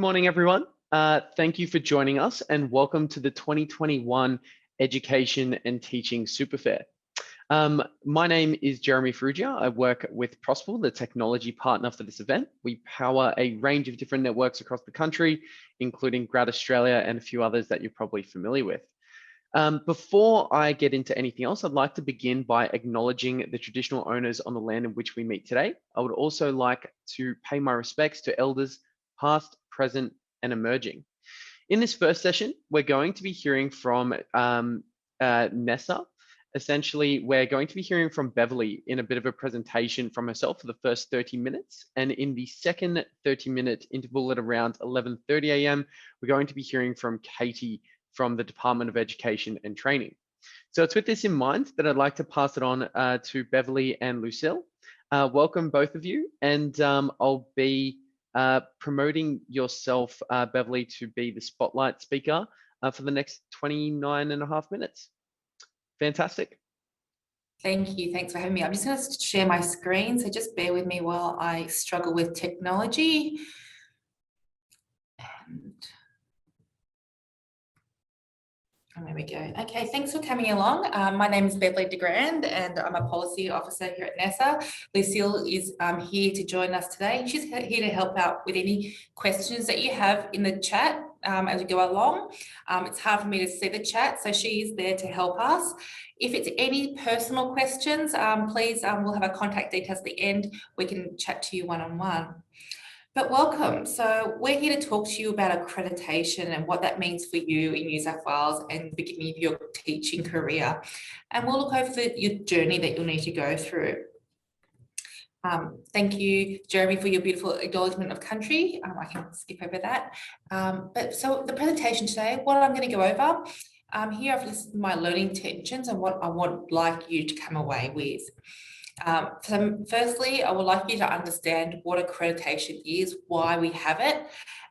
morning, everyone. Thank you for joining us and welcome to the 2021 Education and Teaching Superfair. My name is Jeremy Ferrugia. I work with Prospel, the technology partner for this event. We power a range of different networks across the country, including Grad Australia and a few others that you're probably familiar with. Before I get into anything else, I'd like to begin by acknowledging the traditional owners on the land in which we meet today. I would also like to pay my respects to elders, past, present, and emerging. In this first session, we're going to be hearing from NESA. Essentially, we're going to be hearing from Beverly in a bit of a presentation from herself for the first 30 minutes. And in the second 30-minute interval at around 11:30 a.m., we're going to be hearing from Katie from the Department of Education and Training. So it's with this in mind that I'd like to pass it on to Beverly and Lucille. Welcome, both of you. And I'll be promoting yourself, Beverly, to be the spotlight speaker for the next 29.5 minutes. Fantastic. Thank you. Thanks for having me. I'm just going to share my screen, so just bear with me while I struggle with technology. And there we go. Okay, thanks for coming along. My name is Beverly DeGrand and I'm a policy officer here at NESA. Lucille is here to join us today. She's here to help out with any questions that you have in the chat as we go along. It's hard for me to see the chat, so she is there to help us. If it's any personal questions, please, we'll have our contact details at the end. We can chat to you one-on-one. But welcome. So we're here to talk to you about accreditation and what that means for you in New South Wales and the beginning of your teaching career. And we'll look over your journey that you'll need to go through. Thank you, Jeremy, for your beautiful acknowledgement of country. I can skip over that. But so the presentation today, what I'm going to go over, here I've listed my learning intentions and what I would like you to come away with. So firstly, I would like you to understand what accreditation is, why we have it,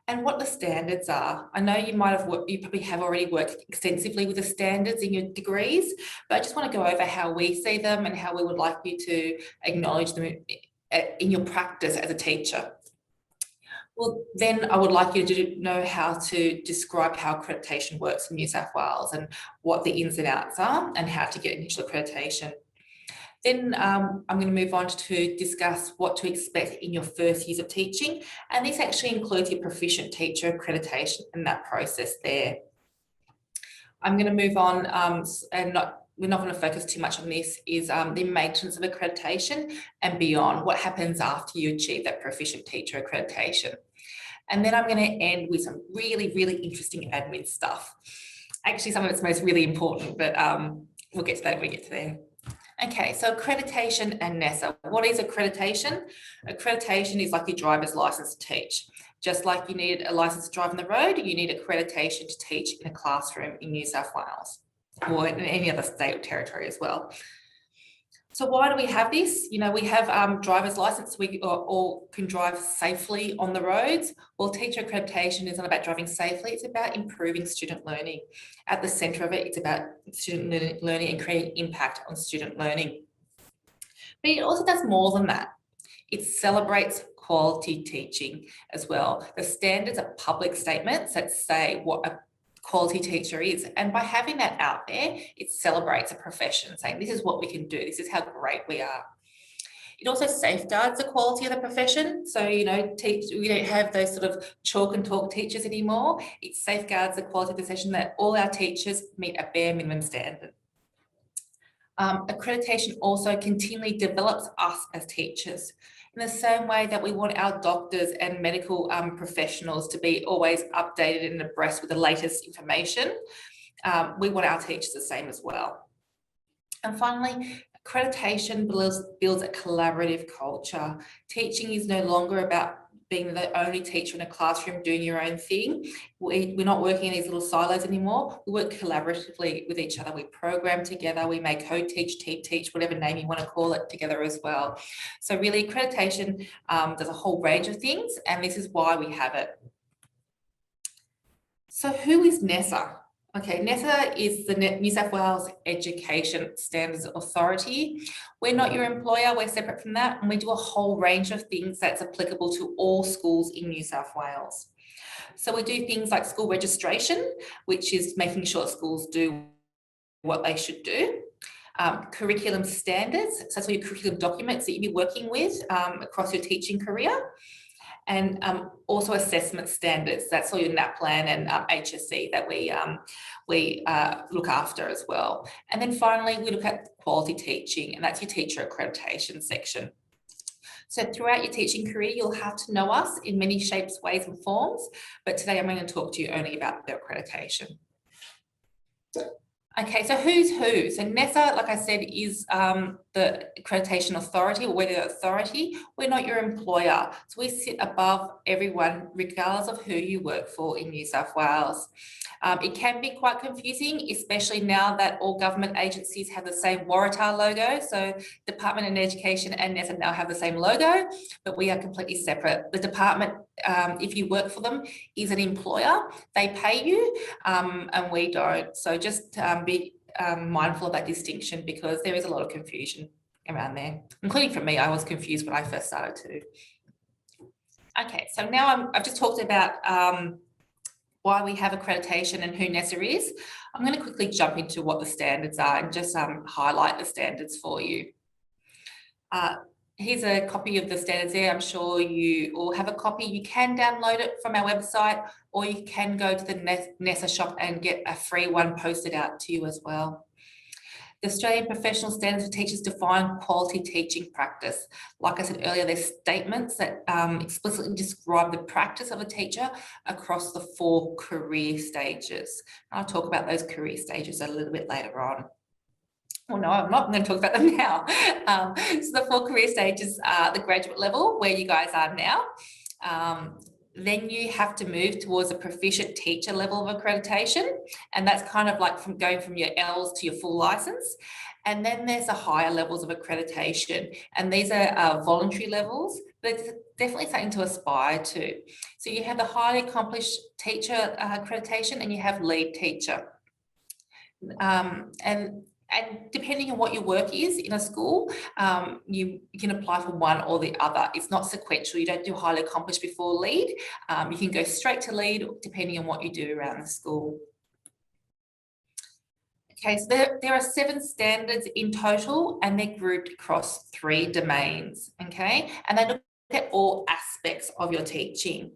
and what the standards are. I know you probably have already worked extensively with the standards in your degrees, but I just want to go over how we see them and how we would like you to acknowledge them in your practice as a teacher. Well, then I would like you to know how to describe how accreditation works in New South Wales and what the ins and outs are and how to get initial accreditation. Then I'm going to move on to discuss what to expect in your first years of teaching. And this actually includes your Proficient Teacher accreditation and that process there. I'm going to move on and we're not going to focus too much on this, is the maintenance of accreditation and beyond, what happens after you achieve that Proficient Teacher accreditation. And then I'm going to end with some really, really interesting admin stuff. Actually, some of it's most really important, but we'll get to that when we get to there. Okay, so accreditation and NESA. What is accreditation? Accreditation is like your driver's license to teach. Just like you need a license to drive on the road, you need accreditation to teach in a classroom in New South Wales or in any other state or territory as well. So why do we have this? You know, we have driver's license, we all can drive safely on the roads. Well, teacher accreditation isn't about driving safely, it's about improving student learning. At the centre of it, it's about student learning and creating impact on student learning. But it also does more than that. It celebrates quality teaching as well. The standards are public statements that say what a quality teacher is, and by having that out there, it celebrates a profession, saying this is what we can do, this is how great we are. It also safeguards the quality of the profession, so you know, we don't have those sort of chalk and talk teachers anymore. It safeguards the quality of the session that all our teachers meet a bare minimum standard. Accreditation also continually develops us as teachers. In the same way that we want our doctors and medical professionals to be always updated and abreast with the latest information, we want our teachers the same as well. And finally, accreditation builds a collaborative culture. Teaching is no longer about being the only teacher in a classroom doing your own thing. We're not working in these little silos anymore. We work collaboratively with each other. We program together. We may co-teach, teach, whatever name you want to call it, together as well. So really, accreditation does a whole range of things, and this is why we have it. So who is NESA? Okay, NESA is the New South Wales Education Standards Authority. We're not your employer, we're separate from that, and we do a whole range of things that's applicable to all schools in New South Wales. So we do things like school registration, which is making sure schools do what they should do. Curriculum standards, so that's all your curriculum documents that you'll be working with across your teaching career. And also assessment standards, that's all your NAPLAN and HSC that we look after as well. And then finally, we look at quality teaching, and that's your teacher accreditation section. So throughout your teaching career, you'll have to know us in many shapes, ways and forms, but today I'm going to talk to you only about the accreditation. Okay, so who's who? So NESA, like I said, is the accreditation authority, or we're the authority. We're not your employer. So we sit above everyone, regardless of who you work for in New South Wales. It can be quite confusing, especially now that all government agencies have the same Waratah logo. So Department of Education and NESA now have the same logo, but we are completely separate. The department, if you work for them, is an employer. They pay you and we don't. So just be mindful of that distinction, because there is a lot of confusion around there, including for me. I was confused when I first started too. Okay, so now I've just talked about why we have accreditation and who NESA is. I'm going to quickly jump into what the standards are and just highlight the standards for you. Here's a copy of the standards there. I'm sure you all have a copy. You can download it from our website, or you can go to the NESA shop and get a free one posted out to you as well. The Australian Professional Standards for Teachers define quality teaching practice. Like I said earlier, there's statements that explicitly describe the practice of a teacher across the 4 career stages. I'll talk about those career stages a little bit later on. Well, no, I'm not. I'm going to talk about them now. So the 4 career stages are the graduate level, where you guys are now. Then you have to move towards a proficient teacher level of accreditation. And that's kind of like from going from your L's to your full license. And then there's the higher levels of accreditation. And these are voluntary levels, but it's definitely something to aspire to. So you have the highly accomplished teacher accreditation, and you have lead teacher. And depending on what your work is in a school, you can apply for one or the other. It's not sequential. You don't do highly accomplished before lead. You can go straight to lead depending on what you do around the school. Okay, so there are 7 standards in total, and they're grouped across 3 domains, okay? And they look at all aspects of your teaching.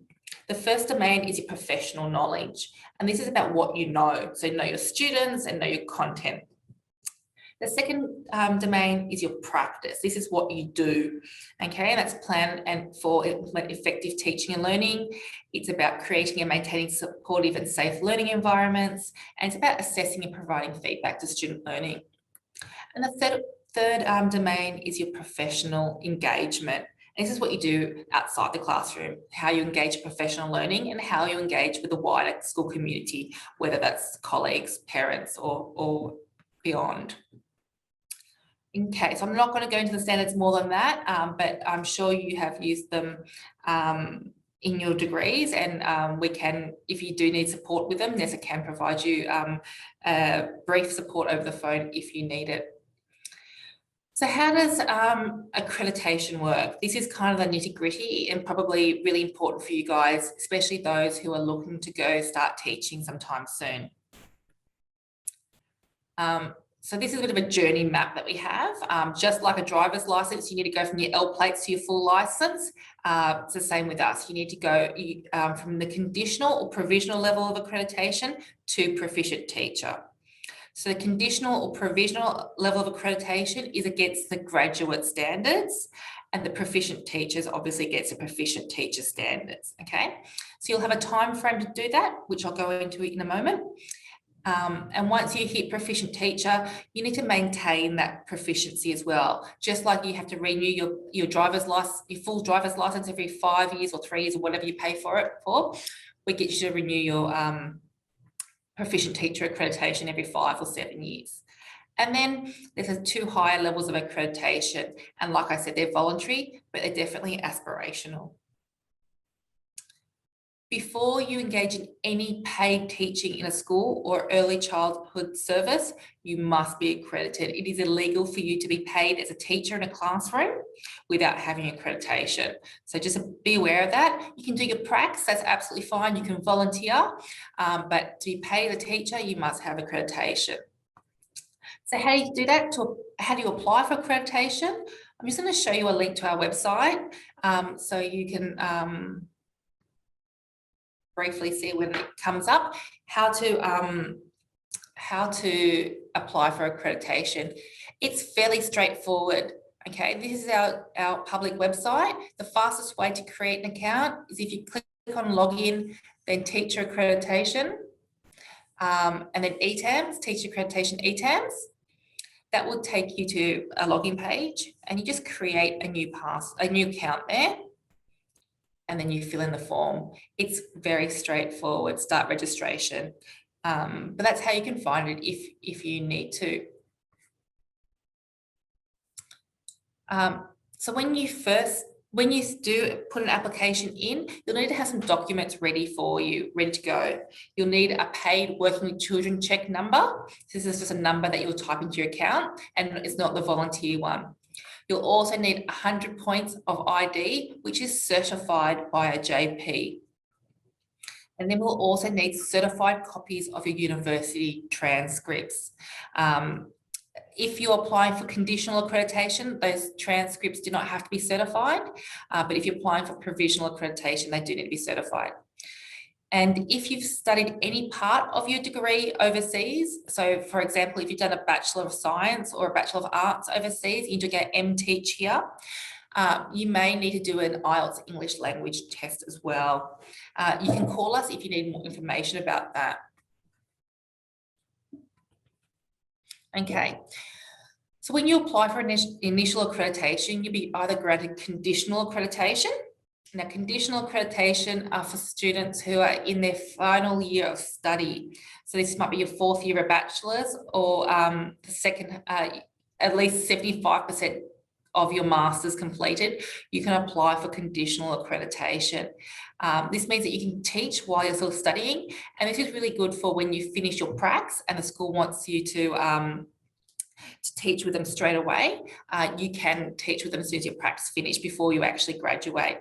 The first domain is your professional knowledge, and this is about what you know. So know your students and know your content. The second domain is your practice. This is what you do, okay? And that's plan and for implement effective teaching and learning. It's about creating and maintaining supportive and safe learning environments. And it's about assessing and providing feedback to student learning. And the third domain is your professional engagement. And this is what you do outside the classroom, how you engage professional learning and how you engage with the wider school community, whether that's colleagues, parents, or beyond. Okay, so I'm not going to go into the standards more than that, but I'm sure you have used them in your degrees, and we can, if you do need support with them, NESA can provide you brief support over the phone if you need it. So how does accreditation work? This is kind of the nitty-gritty and probably really important for you guys, especially those who are looking to go start teaching sometime soon. So this is a bit of a journey map that we have. Just like a driver's license, you need to go from your L plates to your full license. It's the same with us. You need to go from the conditional or provisional level of accreditation to proficient teacher. So the conditional or provisional level of accreditation is against the graduate standards, and the proficient teachers obviously gets the proficient teacher standards, okay? So you'll have a time frame to do that, which I'll go into in a moment. And once you hit proficient teacher, you need to maintain that proficiency as well. Just like you have to renew your driver's license, your full driver's license every 5 years or 3 years or whatever you pay for it for, we get you to renew your proficient teacher accreditation every 5 or 7 years. And then there's 2 higher levels of accreditation. And like I said, they're voluntary, but they're definitely aspirational. Before you engage in any paid teaching in a school or early childhood service, you must be accredited. It is illegal for you to be paid as a teacher in a classroom without having accreditation. So just be aware of that. You can do your pracs, that's absolutely fine. You can volunteer, but to be paid as a teacher, you must have accreditation. So how do you do that? How do you apply for accreditation? I'm just going to show you a link to our website so you can briefly see when it comes up, how to apply for accreditation. It's fairly straightforward. Okay, this is our public website. The fastest way to create an account is if you click on login, then Teacher Accreditation, and then ETAMS, Teacher Accreditation ETAMS. That will take you to a login page, and you just create a new account there. And then you fill in the form. It's very straightforward, start registration. But that's how you can find it if you need to. So when you do put an application in, you'll need to have some documents ready for you, ready to go. You'll need a paid Working with Children check number. This is just a number that you'll type into your account, and it's not the volunteer one. You'll also need 100 points of ID, which is certified by a JP. And then we'll also need certified copies of your university transcripts. If you're applying for conditional accreditation, those transcripts do not have to be certified, but if you're applying for provisional accreditation, they do need to be certified. And if you've studied any part of your degree overseas, so for example, if you've done a Bachelor of Science or a Bachelor of Arts overseas, you do get MTeach here, you may need to do an IELTS English language test as well. You can call us if you need more information about that. Okay, so when you apply for initial accreditation, you'll be either granted conditional accreditation. Now, conditional accreditation are for students who are in their final year of study. So this might be your fourth year of bachelor's, or the second, at least 75% of your master's completed. You can apply for conditional accreditation. This means that you can teach while you're still studying, and this is really good for when you finish your pracs and the school wants you to teach with them straight away. You can teach with them as soon as your pracs finish before you actually graduate.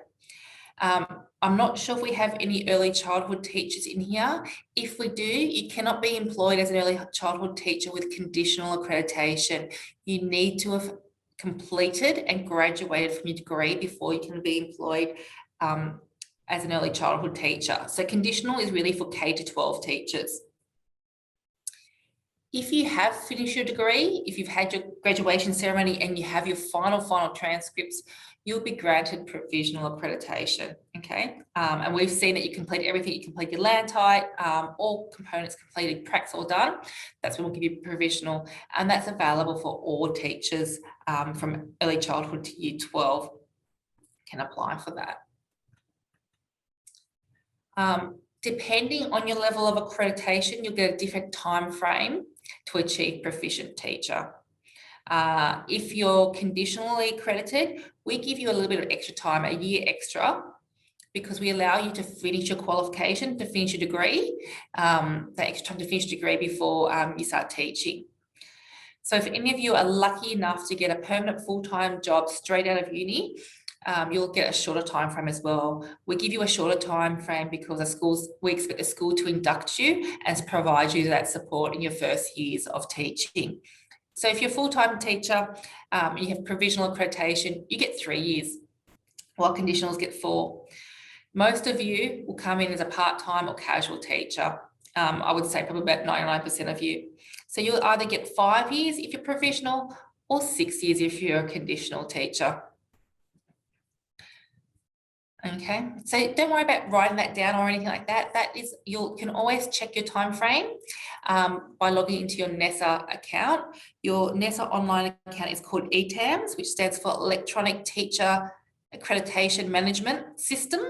I'm not sure if we have any early childhood teachers in here. If we do, you cannot be employed as an early childhood teacher with conditional accreditation. You need to have completed and graduated from your degree before you can be employed as an early childhood teacher. So conditional is really for K-12 teachers. If you have finished your degree, if you've had your graduation ceremony and you have your final transcripts, you'll be granted provisional accreditation, okay? And we've seen that you complete everything. You complete your land tight, all components completed, pracs all done. That's when we'll give you provisional, and that's available for all teachers from early childhood to year 12 can apply for that. Depending on your level of accreditation, you'll get a different time frame to achieve Proficient Teacher. If you're conditionally accredited, we give you a little bit of extra time, a year extra, because we allow you to finish your qualification, to finish your degree, that extra time to finish your degree before you start teaching. So if any of you are lucky enough to get a permanent full-time job straight out of uni, you'll get a shorter time frame as well. We give you a shorter time frame because we expect the school to induct you and to provide you that support in your first years of teaching. So if you're a full-time teacher, you have provisional accreditation, you get 3 years, while conditionals get 4. Most of you will come in as a part-time or casual teacher. I would say probably about 99% of you. So you'll either get 5 years if you're provisional or 6 years if you're a conditional teacher. Okay, so don't worry about writing that down or anything like that. You can always check your time frame by logging into your NESA account. Your NESA online account is called ETAMS, which stands for Electronic Teacher Accreditation Management System,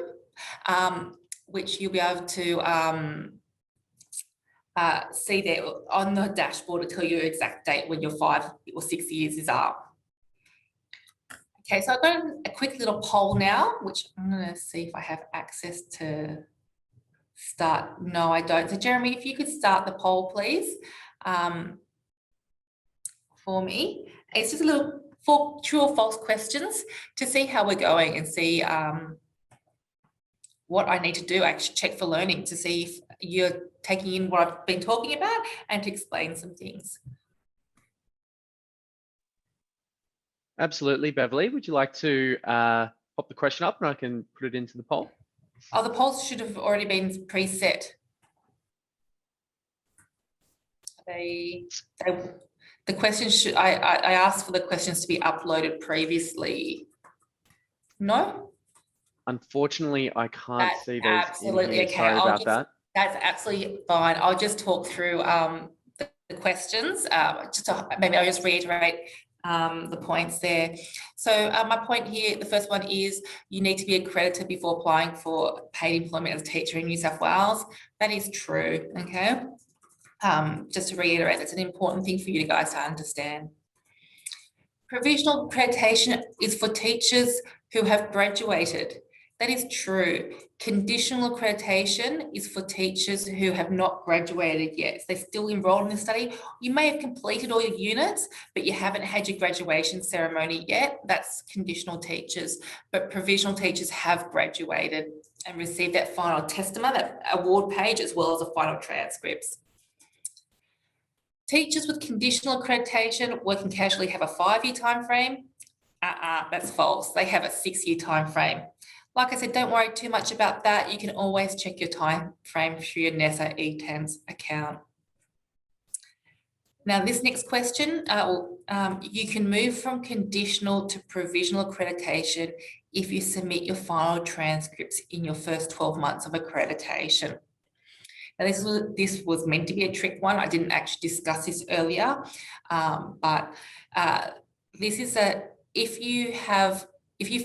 which you'll be able to see there on the dashboard to tell you your exact date when your 5 or 6 years is up. Okay, so I've got a quick little poll now, which I'm going to see if I have access to start? No, I don't. So Jeremy, if you could start the poll, please, for me. It's just a little true or false questions to see how we're going and see what I need to do. Actually check for learning to see if you're taking in what I've been talking about and to explain some things. Absolutely, Beverly. Would you like to pop the question up and I can put it into the poll? Oh, the polls should have already been preset. The questions should, I asked for the questions to be uploaded previously. No? Unfortunately, I can't see those absolutely in here. okay. Sorry about that. That's absolutely fine. I'll just talk through the questions. Maybe I'll just reiterate the points there. So my point here, the first one is you need to be accredited before applying for paid employment as a teacher in New South Wales. That is true, okay? Just to reiterate, that's an important thing for you guys to understand. Provisional accreditation is for teachers who have graduated. That is true. Conditional accreditation is for teachers who have not graduated yet. So they're still enrolled in the study. You may have completed all your units, but you haven't had your graduation ceremony yet. That's conditional teachers. But provisional teachers have graduated and received that final testament, that award page, as well as the final transcripts. Teachers with conditional accreditation working casually have a 5-year time frame. That's false. They have a 6-year time frame. Like I said, don't worry too much about that. You can always check your time frame through your NESA ETSF account. Now, this next question, you can move from conditional to provisional accreditation if you submit your final transcripts in your first 12 months of accreditation. Now, this was meant to be a trick one. I didn't actually discuss this earlier, but this is that if you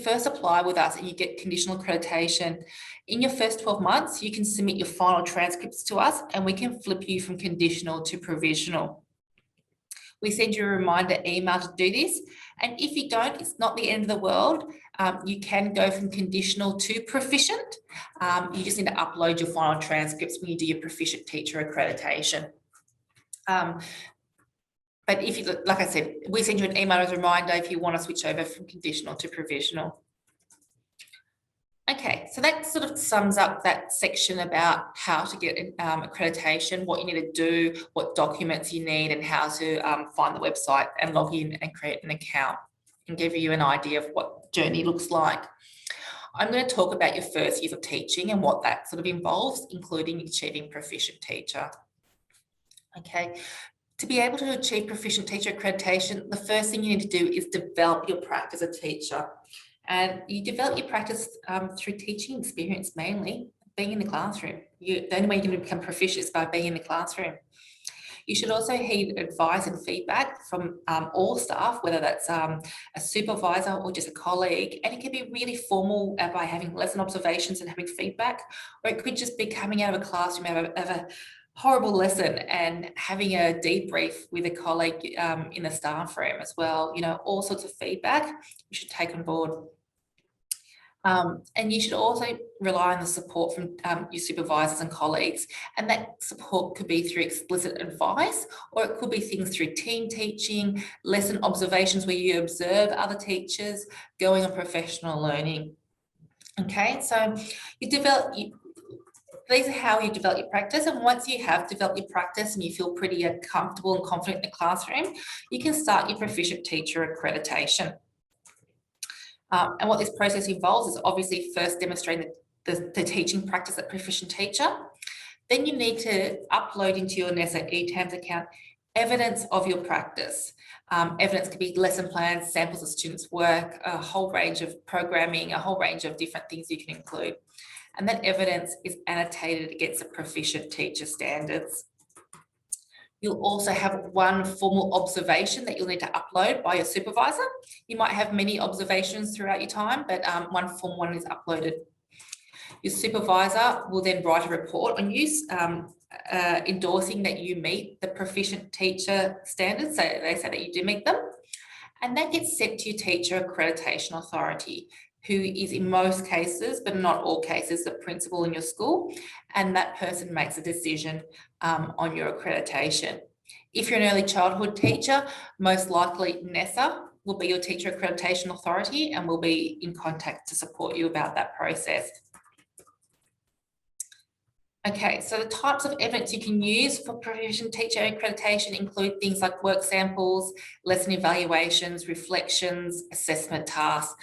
first apply with us and you get conditional accreditation, in your first 12 months, you can submit your final transcripts to us and we can flip you from conditional to provisional. We send you a reminder email to do this. And if you don't, it's not the end of the world. You can go from conditional to proficient. You just need to upload your final transcripts when you do your Proficient Teacher Accreditation. But if you, like I said, we send you an email as a reminder if you want to switch over from conditional to provisional. Okay, so that sort of sums up that section about how to get accreditation, what you need to do, what documents you need, and how to find the website and log in and create an account and give you an idea of what journey looks like. I'm going to talk about your first years of teaching and what that sort of involves, including achieving Proficient Teacher. Okay. To be able to achieve Proficient Teacher Accreditation, the first thing you need to do is develop your practice as a teacher. And you develop your practice through teaching experience, mainly being in the classroom. The only way you're going to become proficient is by being in the classroom. You should also heed advice and feedback from all staff, whether that's a supervisor or just a colleague. And it can be really formal by having lesson observations and having feedback, or it could just be coming out of a classroom of a horrible lesson and having a debrief with a colleague in the staff room as well. You know, all sorts of feedback you should take on board. And you should also rely on the support from your supervisors and colleagues. And that support could be through explicit advice, or it could be things through team teaching, lesson observations where you observe other teachers, going on professional learning. Okay, so these are how you develop your practice. And once you have developed your practice and you feel pretty comfortable and confident in the classroom, you can start your Proficient Teacher Accreditation. And what this process involves is obviously first demonstrating the teaching practice at Proficient Teacher. Then you need to upload into your NESA ETSF account evidence of your practice. Evidence could be lesson plans, samples of students' work, a whole range of programming, a whole range of different things you can include. And that evidence is annotated against the Proficient Teacher Standards. You'll also have one formal observation that you'll need to upload by your supervisor. You might have many observations throughout your time, but one formal one is uploaded. Your supervisor will then write a report on you, endorsing that you meet the Proficient Teacher Standards, so they say that you do meet them. And that gets sent to your Teacher Accreditation Authority, who is in most cases, but not all cases, the principal in your school, and that person makes a decision on your accreditation. If you're an early childhood teacher, most likely NESA will be your Teacher Accreditation Authority and will be in contact to support you about that process. Okay, so the types of evidence you can use for Proficient Teacher Accreditation include things like work samples, lesson evaluations, reflections, assessment tasks,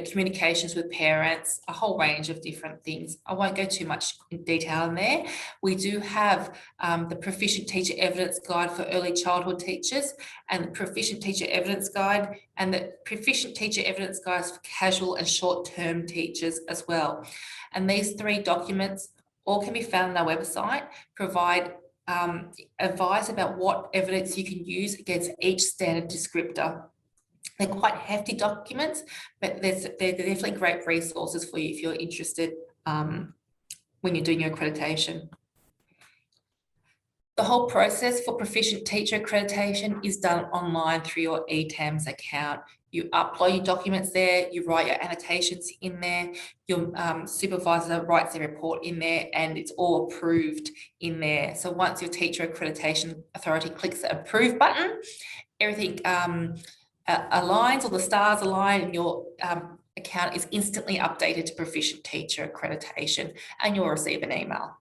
communications with parents, a whole range of different things. I won't go too much in detail in there. We do have the Proficient Teacher Evidence Guide for early childhood teachers and the Proficient Teacher Evidence Guide and the Proficient Teacher Evidence Guides for casual and short-term teachers as well. And these 3 documents all can be found on our website, provide advice about what evidence you can use against each standard descriptor. They're quite hefty documents, but they're definitely great resources for you if you're interested when you're doing your accreditation. The whole process for Proficient Teacher Accreditation is done online through your ETAMS account. You upload your documents there, you write your annotations in there, your supervisor writes their report in there, and it's all approved in there. So once your Teacher Accreditation Authority clicks the approve button, everything aligns, or the stars align, and your account is instantly updated to Proficient Teacher Accreditation, and you'll receive an email.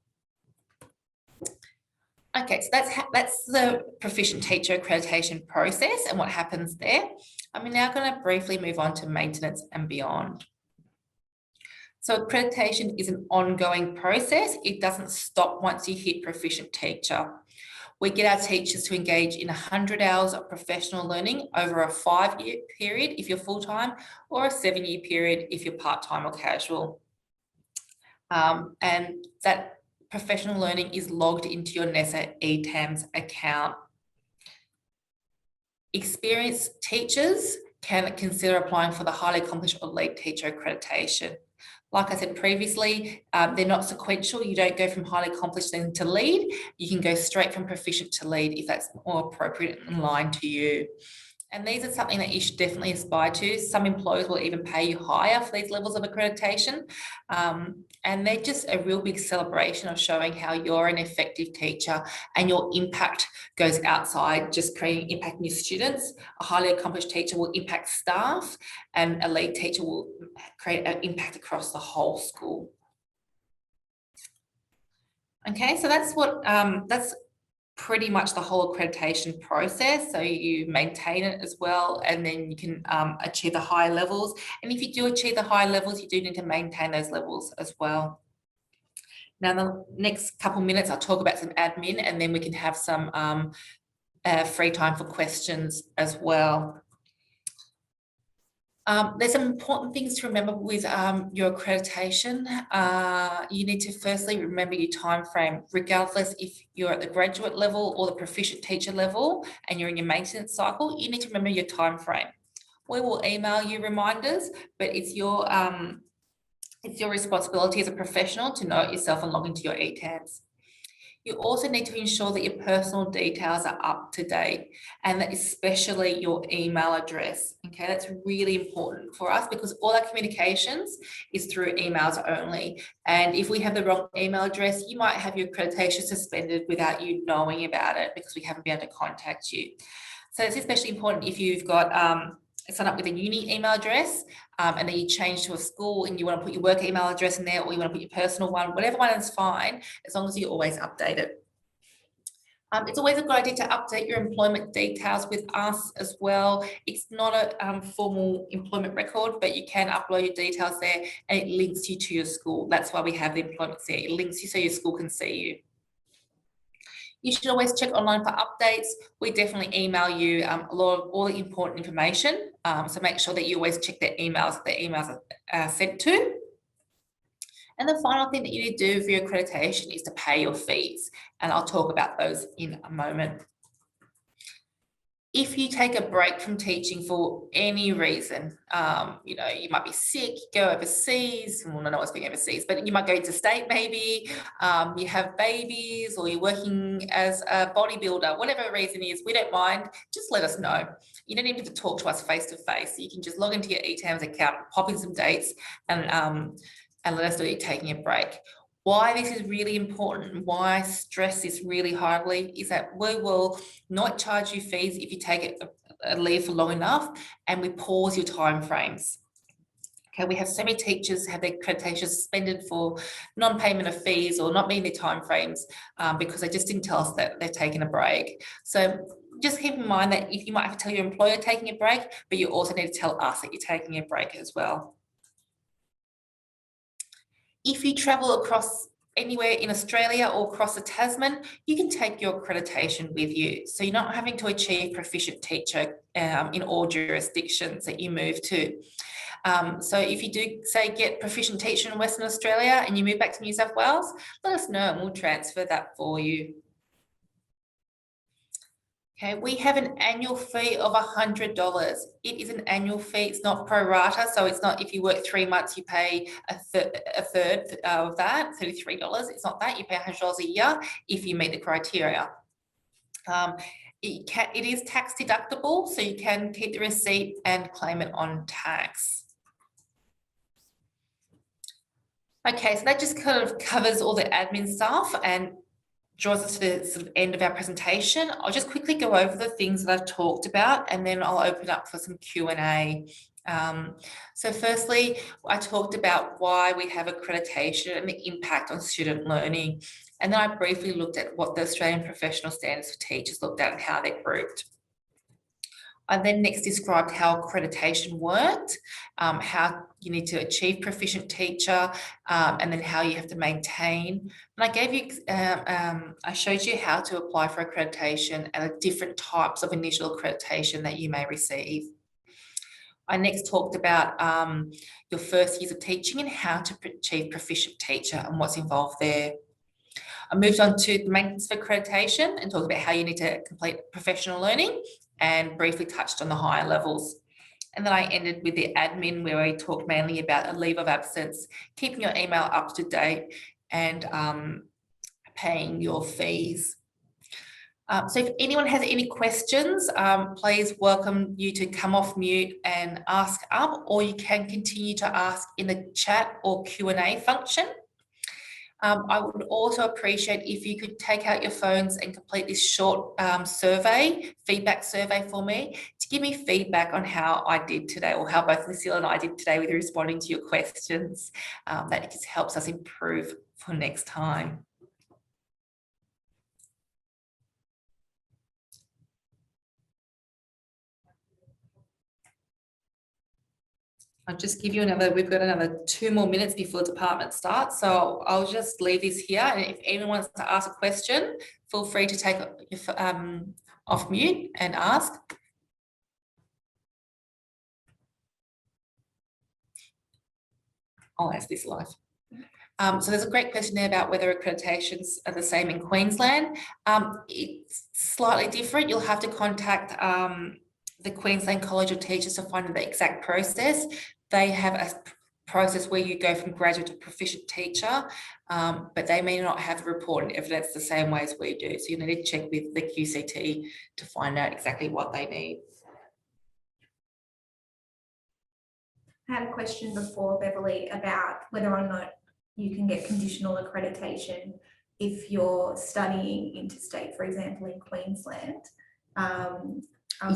Okay, so that's the Proficient Teacher Accreditation process and what happens there. I'm now going to briefly move on to maintenance and beyond. So accreditation is an ongoing process. It doesn't stop once you hit Proficient Teacher. We get our teachers to engage in 100 hours of professional learning over a 5-year period if you're full-time, or a 7-year period if you're part-time or casual. And that professional learning is logged into your NESA ETAMS account. Experienced teachers can consider applying for the highly accomplished or lead teacher accreditation. Like I said previously, they're not sequential. You don't go from highly accomplished then to lead. You can go straight from proficient to lead if that's more appropriate and aligned to you. And these are something that you should definitely aspire to. Some employers will even pay you higher for these levels of accreditation. And they're just a real big celebration of showing how you're an effective teacher and your impact goes outside just creating impact in your students. A highly accomplished teacher will impact staff, and a lead teacher will create an impact across the whole school. Okay, so that's pretty much the whole accreditation process. So you maintain it as well, and then you can achieve the high levels. And if you do achieve the high levels, you do need to maintain those levels as well. Now, in the next couple minutes, I'll talk about some admin, and then we can have some free time for questions as well. There's some important things to remember with your accreditation. You need to firstly remember your time frame, regardless if you're at the graduate level or the proficient teacher level and you're in your maintenance cycle. You need to remember your time frame. We will email you reminders, but it's your responsibility as a professional to know it yourself and log into your ETAMS. You also need to ensure that your personal details are up to date, and that especially your email address. Okay, that's really important for us because all our communications is through emails only. And if we have the wrong email address, you might have your accreditation suspended without you knowing about it because we haven't been able to contact you. So it's especially important if you've got sign up with a uni email address and then you change to a school and you want to put your work email address in there, or you want to put your personal one, whatever one is fine, as long as you always update it. It's always a good idea to update your employment details with us as well. It's not a formal employment record, but you can upload your details there and it links you to your school. That's why we have the employment there. It links you so your school can see you. You should always check online for updates. We definitely email you all the important information. So make sure that you always check the emails are sent to. And the final thing that you need to do for your accreditation is to pay your fees. And I'll talk about those in a moment. If you take a break from teaching for any reason, you know, you might be sick, go overseas, well, no one's going overseas, but you might go interstate maybe, you have babies, or you're working as a bodybuilder, whatever the reason is, we don't mind, just let us know. You don't need to talk to us face to face. You can just log into your ETAMS account, pop in some dates, and let us know you're taking a break. Why this is really important, why I stress this really hardly, is that we will not charge you fees if you take a leave for long enough, and we pause your timeframes. Okay, we have so many teachers have their accreditation suspended for non-payment of fees or not meeting their timeframes because they just didn't tell us that they're taking a break. So just keep in mind that if you might have to tell your employer taking a break, but you also need to tell us that you're taking a break as well. If you travel across anywhere in Australia or across the Tasman, you can take your accreditation with you. So you're not having to achieve Proficient Teacher in all jurisdictions that you move to. So if you do, say, get Proficient Teacher in Western Australia and you move back to New South Wales, let us know and we'll transfer that for you. Okay, we have an annual fee of $100. It is an annual fee, it's not pro rata, so it's not if you work 3 months, you pay a third of that, $33. It's not that, you pay $100 a year if you meet the criteria. It is tax deductible, so you can keep the receipt and claim it on tax. Okay, so that just kind of covers all the admin stuff and draws us to the sort of end of our presentation. I'll just quickly go over the things that I've talked about, and then I'll open up for some Q&A. So firstly, I talked about why we have accreditation and the impact on student learning. And then I briefly looked at what the Australian Professional Standards for Teachers looked at and how they're grouped. I then next described how accreditation worked, how you need to achieve Proficient Teacher, and then how you have to maintain. And I gave you, I showed you how to apply for accreditation and the different types of initial accreditation that you may receive. I next talked about your first years of teaching and how to achieve Proficient Teacher and what's involved there. I moved on to the maintenance for accreditation and talked about how you need to complete professional learning, and briefly touched on the higher levels. And then I ended with the admin, where I talked mainly about a leave of absence, keeping your email up to date, and paying your fees. So if anyone has any questions, please welcome you to come off mute and ask up, or you can continue to ask in the chat or Q&A function. I would also appreciate if you could take out your phones and complete this short feedback survey for me, to give me feedback on how I did today, or how both Lucille and I did today with responding to your questions. That just helps us improve for next time. I'll just give you we've got another 2 more minutes before the department starts. So I'll just leave this here. And if anyone wants to ask a question, feel free to take off mute and ask. I'll ask this live. So there's a great question there about whether accreditations are the same in Queensland. It's slightly different. You'll have to contact the Queensland College of Teachers to find out the exact process. They have a process where you go from graduate to Proficient Teacher, but they may not have report and evidence the same way as we do. So you need to check with the QCT to find out exactly what they need. I had a question before, Beverly, about whether or not you can get conditional accreditation if you're studying interstate, for example, in Queensland.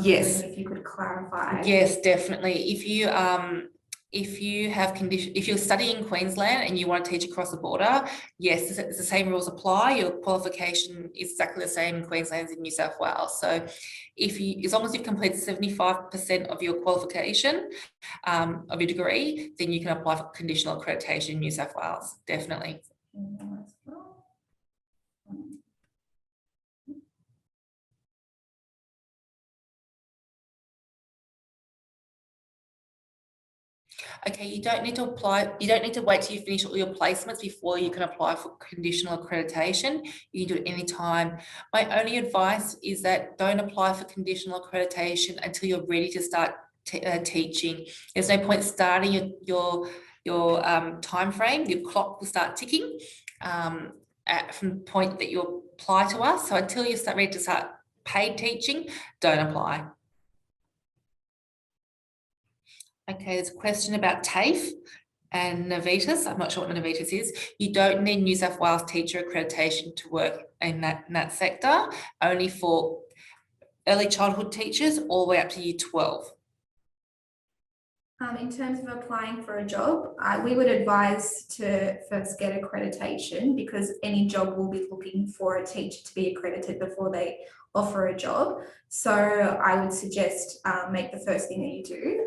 Yes. If you could clarify. Yes, definitely. If you're studying in Queensland and you want to teach across the border, yes, the same rules apply. Your qualification is exactly the same in Queensland as in New South Wales. So as long as you've completed 75% of your qualification of your degree, then you can apply for conditional accreditation in New South Wales, definitely. Okay, you don't need to apply, you don't need to wait till you finish all your placements before you can apply for conditional accreditation. You can do it anytime. My only advice is that don't apply for conditional accreditation until you're ready to start teaching. There's no point starting your time frame. Your clock will start ticking from the point that you apply to us. So until you start ready to start paid teaching, don't apply. Okay, there's a question about TAFE and Navitas. I'm not sure what Navitas is. You don't need New South Wales Teacher Accreditation to work in that sector, only for early childhood teachers all the way up to year 12. In terms of applying for a job, we would advise to first get accreditation, because any job will be looking for a teacher to be accredited before they offer a job. So I would suggest make the first thing that you do,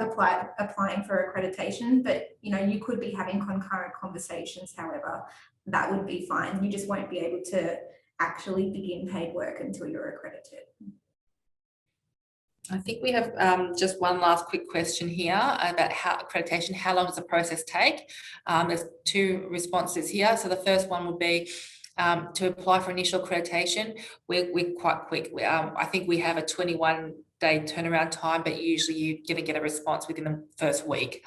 applying for accreditation. But you could be having concurrent conversations. However, that would be fine. You just won't be able to actually begin paid work until you're accredited. I think we have just one last quick question here about accreditation. How long does the process take? There's two responses here. So the first one would be to apply for initial accreditation. We're quite quick. I think we have a 21-day turnaround time, but usually you're going to get a response within the first week.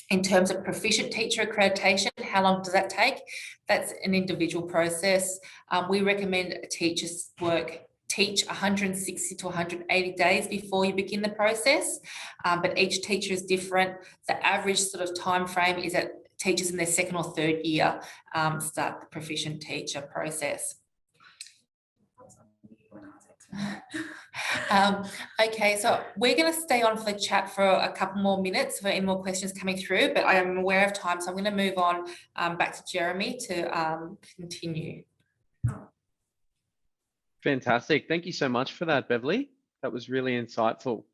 In terms of Proficient Teacher Accreditation, how long does that take? That's an individual process. We recommend teachers teach 160 to 180 days before you begin the process, but each teacher is different. The average sort of time frame is that teachers in their second or third year start the Proficient Teacher process. Okay, so we're going to stay on for the chat for a couple more minutes for any more questions coming through, but I am aware of time, so I'm going to move on back to Jeremy to continue. Fantastic. Thank you so much for that, Beverly. That was really insightful.